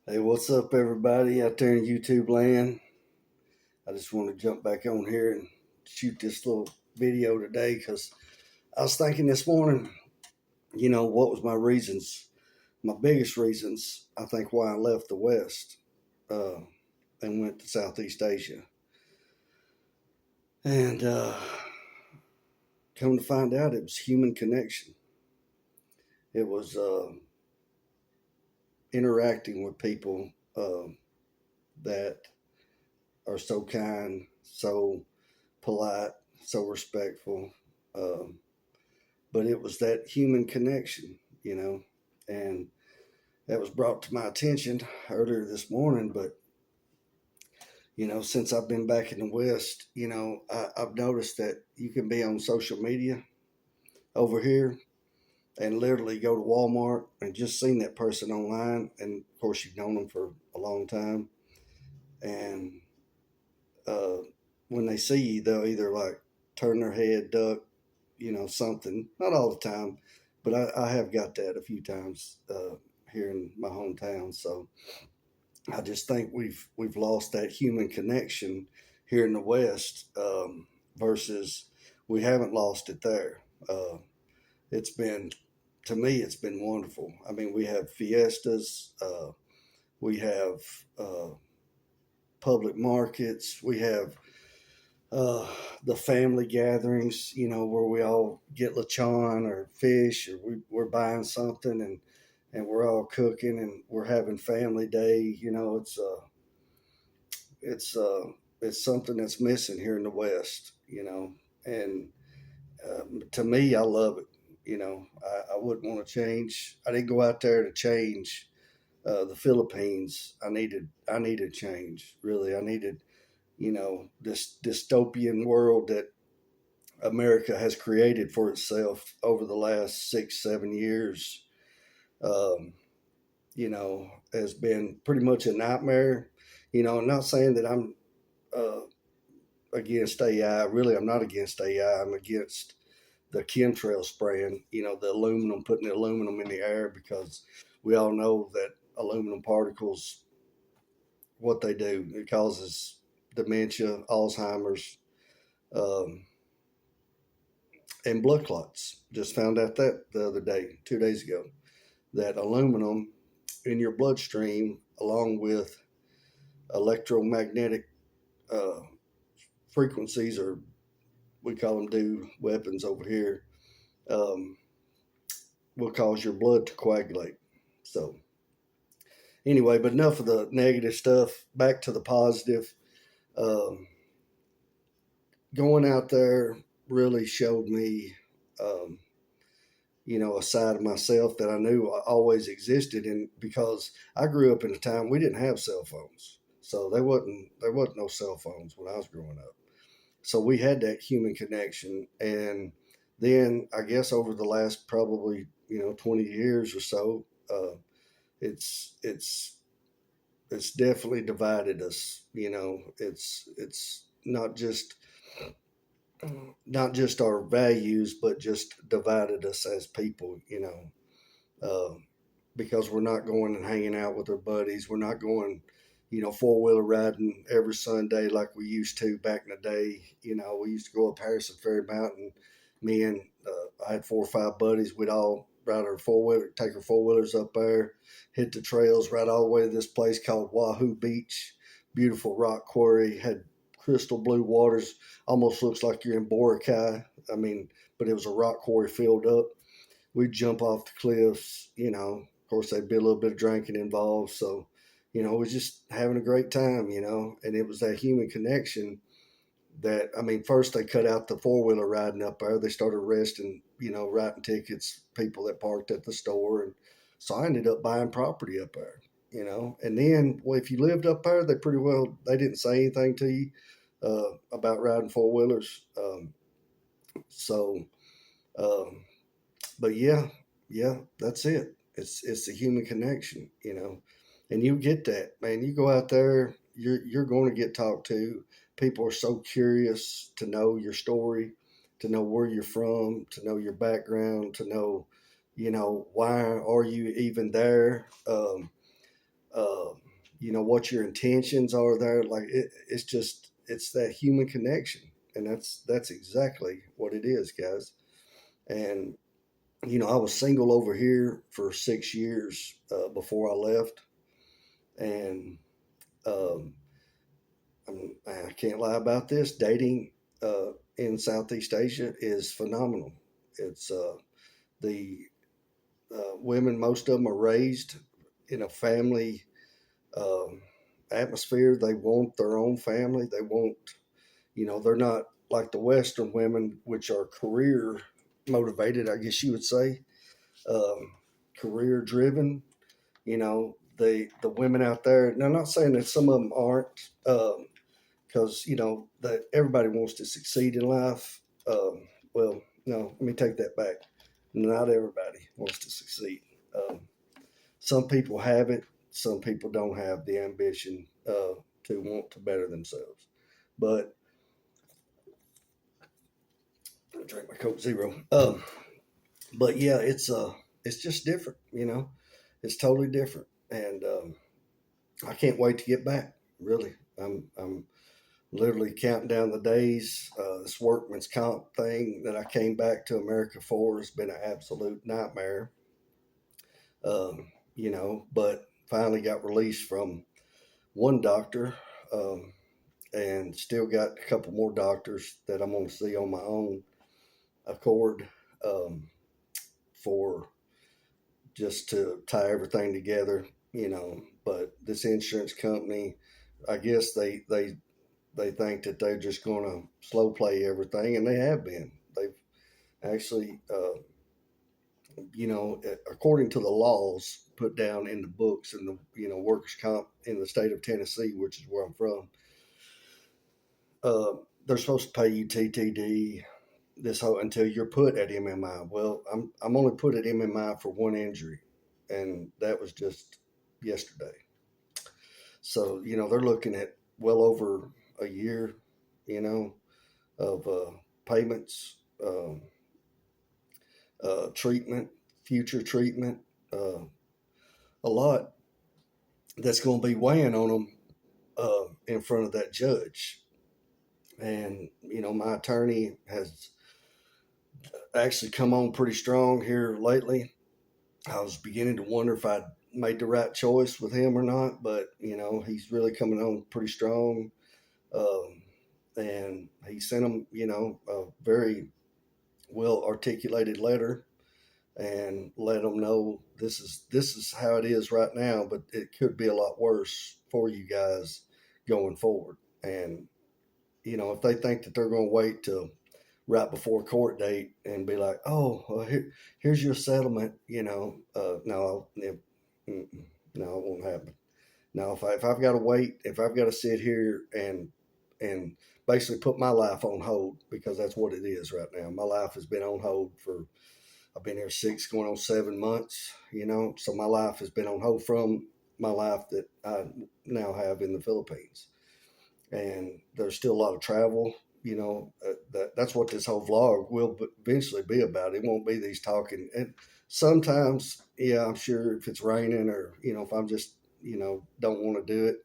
Hey, what's up, everybody out there in YouTube land? I just want to jump back on here and shoot this little video today because I was thinking this morning, what was my reasons, my biggest reasons, I think, why I left the West uh, and went to Southeast Asia. And come to find out, it was human connection. It was interacting with people that are so kind, so polite, so respectful. Um, but it was that human connection, and that was brought to my attention earlier this morning. But, since I've been back in the West, I've noticed that you can be on social media over here and literally go to Walmart and just seen that person online. And of course, you've known them for a long time. And uh, when they see you, they'll either like turn their head, duck, something. Not all the time, but I have got that a few times here in my hometown. So I just think we've lost that human connection here in the West versus we haven't lost it there. It's been to me, it's been wonderful. I mean, we have fiestas, we have uh, public markets, we have uh, the family gatherings, where we all get lechon or fish, or we're buying something and we're all cooking and we're having family day. It's it's something that's missing here in the West. And to me, I love it. I wouldn't want to change. I didn't go out there to change the Philippines. I needed change. Really, I needed this dystopian world that America has created for itself over the last 6, 7 years, um, has been pretty much a nightmare. I'm not saying that I'm uh, against AI. Really, I'm not against AI. I'm against the chemtrail spraying, the aluminum, putting the aluminum in the air because we all know that aluminum particles, what they do, it causes dementia, Alzheimer's, um, and blood clots. Just found out that the other day, 2 days ago, that aluminum in your bloodstream, along with electromagnetic uh, frequencies, or we call them do weapons over here, um, will cause your blood to coagulate. So, anyway, but enough of the negative stuff. Back to the positive. Um, Going out there really showed me um, a side of myself that I knew always existed. And because I grew up in a time we didn't have cell phones, so there wasn't no cell phones when I was growing up. So we had that human connection, and then I guess over the last probably 20 years or so, it's it's it's definitely divided us. It's not just our values, but just divided us as people. Uh, because we're not going and hanging out with our buddies. We're not going, four-wheeler riding every Sunday like we used to back in the day. We used to go up Harrison Ferry Mountain. Me and I had 4 or 5 buddies. We'd all ride our four-wheeler, take our four-wheelers up there, hit the trails, ride all the way to this place called Wahoo Beach. Beautiful rock quarry, had crystal blue waters. Almost looks like you're in Boracay. I mean, but it was a rock quarry filled up. We'd jump off the cliffs. Of course, there'd be a little bit of drinking involved. So, it was just having a great time. And it was that human connection that, I mean, first they cut out the four-wheeler riding up there. They started arresting, writing tickets, people that parked at the store. And so I ended up buying property up there. And then, well, if you lived up there, they didn't say anything to you about riding four-wheelers. So, um, but yeah, that's it. It's a human connection. And you get that, man. You go out there, you're going to get talked to. People are so curious to know your story, to know where you're from, to know your background, to know, why are you even there? uh, what your intentions are there. Like it's that human connection, and that's exactly what it is, guys. And I was single over here for 6 years before I left, and um, I can't lie about this. Dating in Southeast Asia is phenomenal. It's the women, most of them are raised in a family um, atmosphere. They want their own family. They want, they're not like the Western women, which are career motivated, I guess you would say, career driven. The women out there. And I'm not saying that some of them aren't, because that everybody wants to succeed in life. Well, no, let me take that back. Not everybody wants to succeed. Um, some people have it. Some people don't have the ambition to want to better themselves. But I drink my Coke Zero. But yeah, it's just different. It's totally different, and I can't wait to get back. Really, I'm literally counting down the days. This workman's comp thing that I came back to America for has been an absolute nightmare. But finally got released from one doctor, um, and still got a couple more doctors that I'm going to see on my own accord, um, for just to tie everything together. But this insurance company, I guess they think that they're just going to slow play everything, and they have been. They've actually, according to the laws put down in the books and the workers' comp in the state of Tennessee, which is where I'm from, uh, they're supposed to pay you TTD this whole until you're put at MMI. Well, I'm only put at MMI for one injury, and that was just yesterday. So they're looking at well over a year, you know, of payments, treatment, future treatment, uh, a lot that's going to be weighing on them in front of that judge. And my attorney has actually come on pretty strong here lately. I was beginning to wonder if I'd made the right choice with him or not, but he's really coming on pretty strong. Um, and he sent him, a very well articulated letter and let them know this is how it is right now, but it could be a lot worse for you guys going forward. And if they think that they're going to wait till right before court date and be like, oh, well, here's your settlement, no, no, it won't happen. Now, if I've got to wait, if I've got to sit here and basically put my life on hold, because that's what it is right now. My life has been on hold for I've been here 6 going on 7 months, so my life has been on hold from my life that I now have in the Philippines. And there's still a lot of travel, that's what this whole vlog will eventually be about. It won't be these talking. And sometimes, yeah, I'm sure if it's raining or, if I'm just, don't want to do it.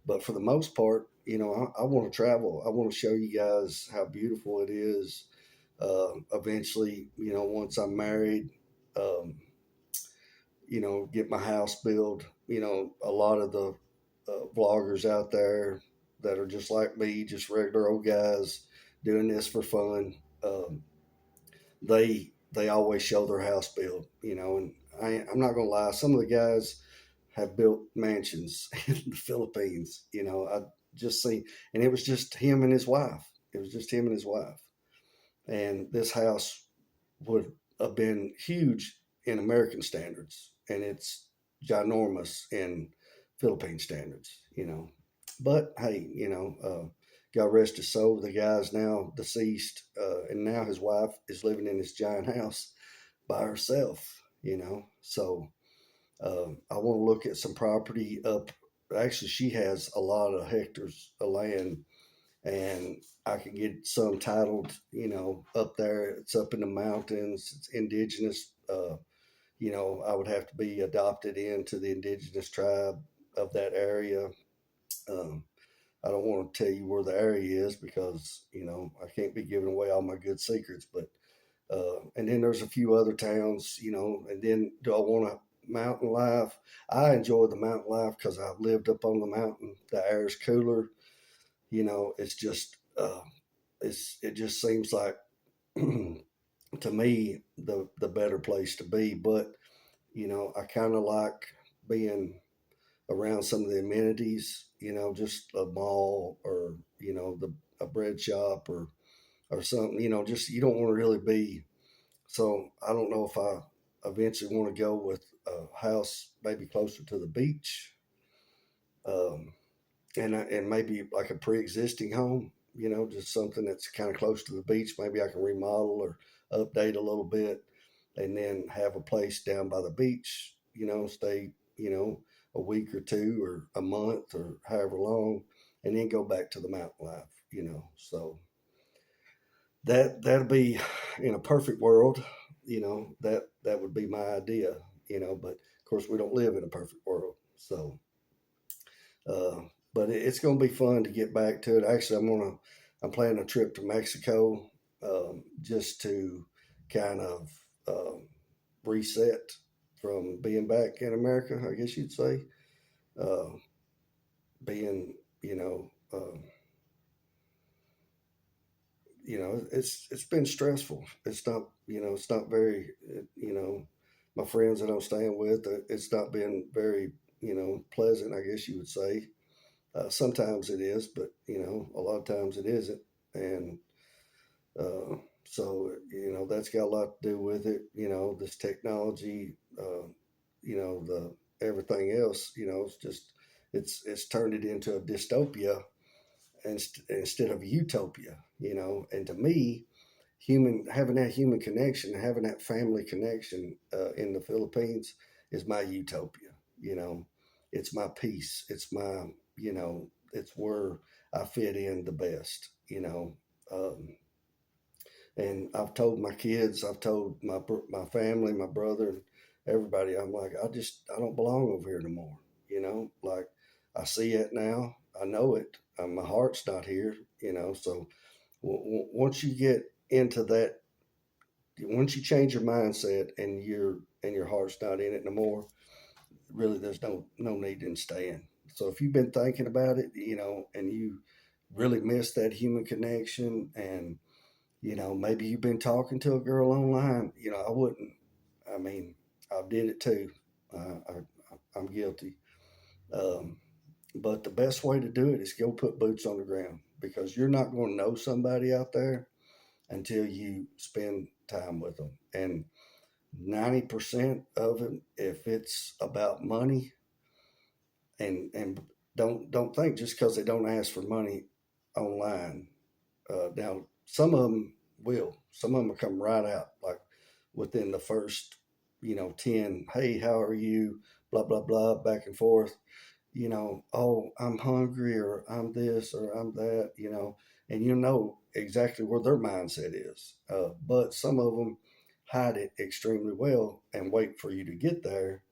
But for the most part, I want to travel. I want to show you guys how beautiful it is. Eventually, once I'm married, um, get my house built. A lot of the vloggers out there that are just like me, just regular old guys doing this for fun. They always show their house built, and I'm not gonna lie. Some of the guys have built mansions in the Philippines. I just seen, and it was just him and his wife. It was just him and his wife, and this house would have been huge in American standards, and it's ginormous in Philippine standards. But hey, God rest his soul. The guy's now deceased, and now his wife is living in this giant house by herself. So I want to look at some property up. Actually, she has a lot of hectares of land, and I could get some titled, up there. It's up in the mountains. It's indigenous. I would have to be adopted into the indigenous tribe. of that area. Um, I don't want to tell you where the area is because I can't be giving away all my good secrets. But and then there's a few other towns, And then do I want a mountain life? I enjoy the mountain life because I've lived up on the mountain. The air is cooler. It's just it just seems like to me the better place to be. But I kind of like being around some of the amenities. Just a mall or a bread shop or something. Just you don't want to really be. So I don't know if I eventually want to go with a house maybe closer to the beach, um, and maybe like a pre-existing home. Just something that's kind of close to the beach. Maybe I can remodel or update a little bit, and then have a place down by the beach. Stay a week or two or a month or however long, and then go back to the mountain life. So that'll be in a perfect world. That would be my idea. But of course we don't live in a perfect world. So uh, but it's going to be fun to get back to it. Actually, I'm planning a trip to Mexico, just to kind of reset from being back in America, I guess you'd say. Uh, being, it's been stressful. It's not very, my friends that I'm staying with, it's not been very, pleasant, I guess you would say. Sometimes it is, but a lot of times it isn't, and so that's got a lot to do with it. This technology, the everything else. It's just it's turned it into a dystopia instead of a utopia. And to me, having that human connection, having that family connection in the Philippines is my utopia. You know, it's my peace. It's where I fit in the best. Um, and I've told my kids, I've told my family, my brother, everybody. I'm like, I don't belong over here no more. Like I see it now. I know it. My heart's not here. So once you get into that, once you change your mindset and your heart's not in it no more, really there's no need in staying. So if you've been thinking about it, and you really miss that human connection, and maybe you've been talking to a girl online, I wouldn't. I mean, I did it too. I'm guilty. Um, but the best way to do it is go put boots on the ground, because you're not going to know somebody out there until you spend time with them. And 90% of it, if it's about money, and don't think just because they don't ask for money online. Now, some of them will. Some of them will come right out, like within the first, 10. Hey, how are you? Blah blah blah, back and forth. Oh, I'm hungry, or I'm this, or I'm that. And exactly where their mindset is. But some of them hide it extremely well and wait for you to get there,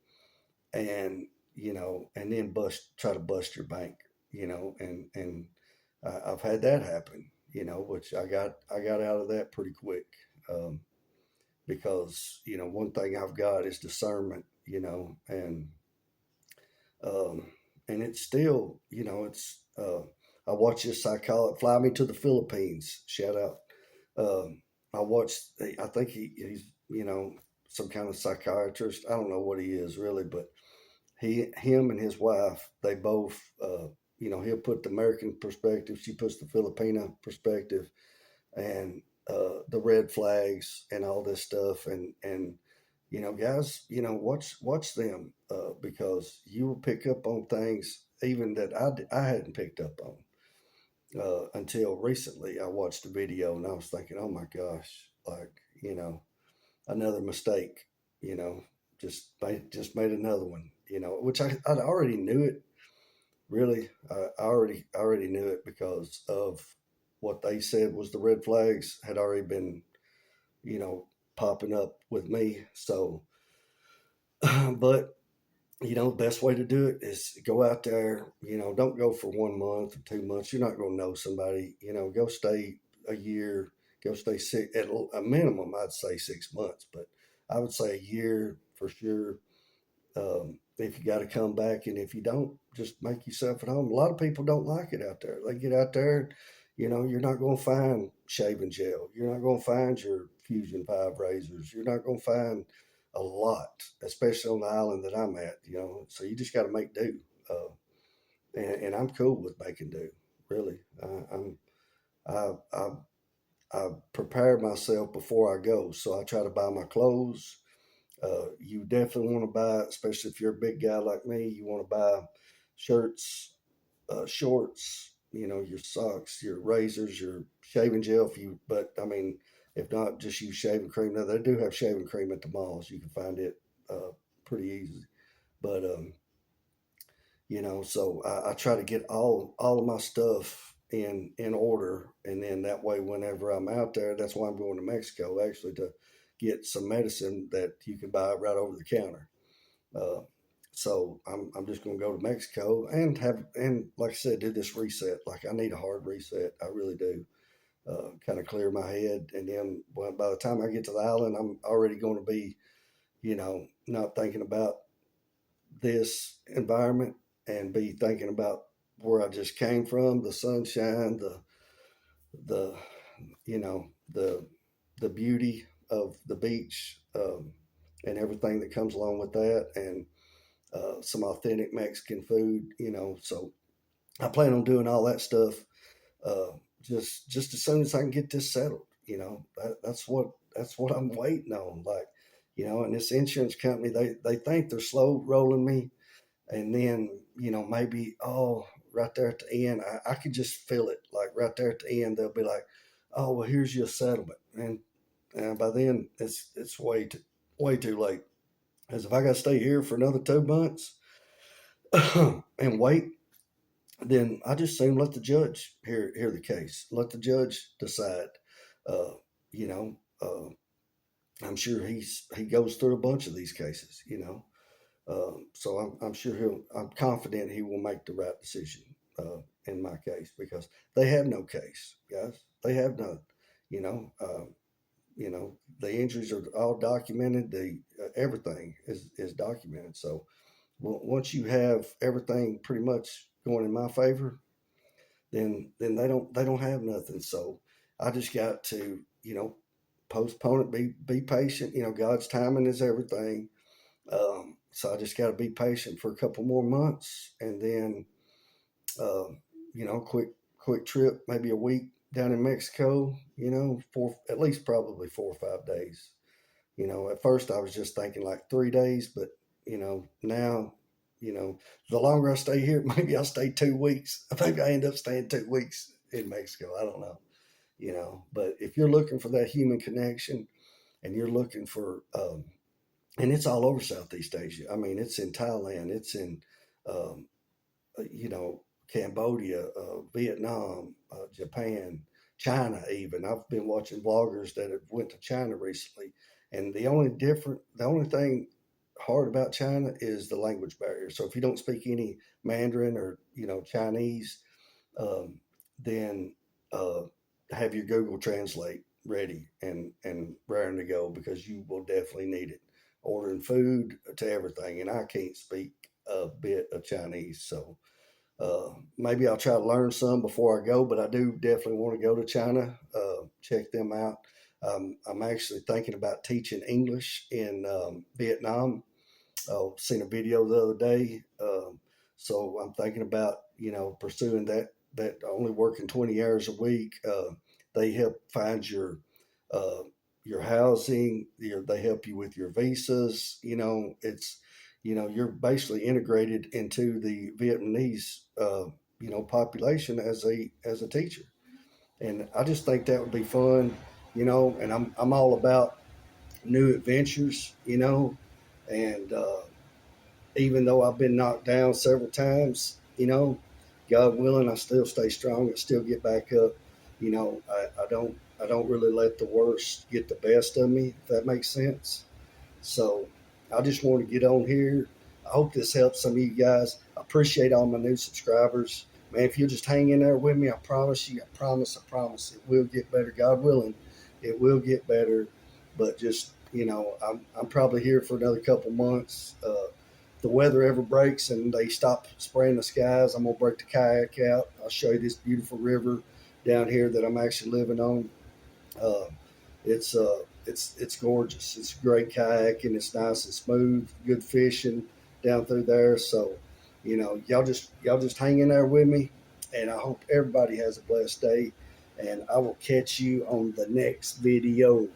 and and then try to bust your bank. And I've had that happen. Which I got out of that pretty quick, because one thing I've got is discernment. And um, it's still, I watched this psychologist fly me to the Philippines. Shout out. Um, I watched. I think he's some kind of psychiatrist. I don't know what he is really, but him and his wife, they both, he'll put the American perspective, she puts the Filipino perspective, and the red flags and all this stuff, and guys, watch them, because you will pick up on things even that I hadn't picked up on until recently. I watched a video and I was thinking, oh my gosh, like another mistake, you know, just made another one, which I'd already knew it. Really, I already knew it because of what they said was the red flags had already been, you know, popping up with me. So, but the best way to do it is go out there. Don't go for 1 month or 2 months. You're not going to know somebody. Go stay a year. Go stay six at a minimum. I'd say 6 months, but I would say a year for sure. If you got to come back, and if you don't, just make yourself at home. A lot of people don't like it out there. They get out there, you're not going to find shaving gel. You're not going to find your Fusion 5 razors. You're not going to find a lot, especially on the island that I'm at, So you just got to make do. And I'm cool with making do, really. I, I, I prepare myself before I go. So I try to buy my clothes. You definitely want to buy, especially if you're a big guy like me, you want to buy shirts, shorts, your socks, your razors, your shaving gel. But I mean, if not, just use shaving cream. Now they do have shaving cream at the malls. You can find it pretty easy. But so I try to get all of my stuff in order, and then that way, whenever I'm out there, that's why I'm going to Mexico actually to get some medicine that you can buy right over the counter. Uh, so I'm just going to go to Mexico and like I said, do this reset. Like I need a hard reset. I really do. Kind of clear my head, and then by the time I get to the island, I'm already going to be, not thinking about this environment and be thinking about where I just came from, the sunshine, the you know the beauty of the beach, and everything that comes along with that, and some authentic Mexican food. So I plan on doing all that stuff uh, just as soon as I can get this settled. That's what I'm waiting on. Like, and this insurance company, they think they're slow rolling me, and then maybe, right there at the end, I could just feel it. Like right there at the end, they'll be like, oh, well, here's your settlement, and by then it's way too late. Because if I got to stay here for another 2 months and wait, then I just soon let the judge hear the case. Let the judge decide. Uh, you know, I'm sure he goes through a bunch of these cases. So I'm sure I'm confident he will make the right decision in my case, because they have no case, guys. They have none. You know, uh, the injuries are all documented. The everything is documented. So once you have everything pretty much going in my favor, then they don't have nothing. So I just got to postpone it. Be patient. God's timing is everything. So I just got to be patient for a couple more months, and then um, quick trip, maybe a week down in Mexico. For at least probably 4 or 5 days. At first I was just thinking like 3 days, but now, the longer I stay here, maybe I'll stay 2 weeks. I think I end up staying 2 weeks in Mexico. I don't know. But if you're looking for that human connection, and you're looking for and it's all over Southeast Asia. I mean, it's in Thailand, it's in, um, you know, Cambodia, Vietnam, Japan, China. Even I've been watching vloggers that have went to China recently, and the only thing hard about China is the language barrier. So if you don't speak any Mandarin or Chinese, um, then uh, have your Google Translate ready and raring to go, because you will definitely need it. Ordering food to everything, and I can't speak a bit of Chinese, so maybe I'll try to learn some before I go. But I do definitely want to go to China, check them out. I'm actually thinking about teaching English in Vietnam. Seen a video the other day, so I'm thinking about pursuing that. That only working 20 hours a week. They help find uh, your housing. They help you with your visas. It's you're basically integrated into the Vietnamese population as a teacher, and I just think that would be fun. And I'm all about new adventures. And even though I've been knocked down several times, God willing, I still stay strong and still get back up. I don't really let the worst get the best of me, if that makes sense. So I just want to get on here. I hope this helps some of you guys. I appreciate all my new subscribers. Man, if you'll just hang in there with me, I promise you, I promise it will get better. God willing, it will get better. But just, I'm probably here for another couple months. If the weather ever breaks and they stop spraying the skies, I'm gonna break the kayak out. I'll show you this beautiful river down here that I'm actually living on. Uh, it's gorgeous. It's great kayaking. It's nice and smooth. Good fishing down through there. So, y'all just hang in there with me, and I hope everybody has a blessed day. And I will catch you on the next video.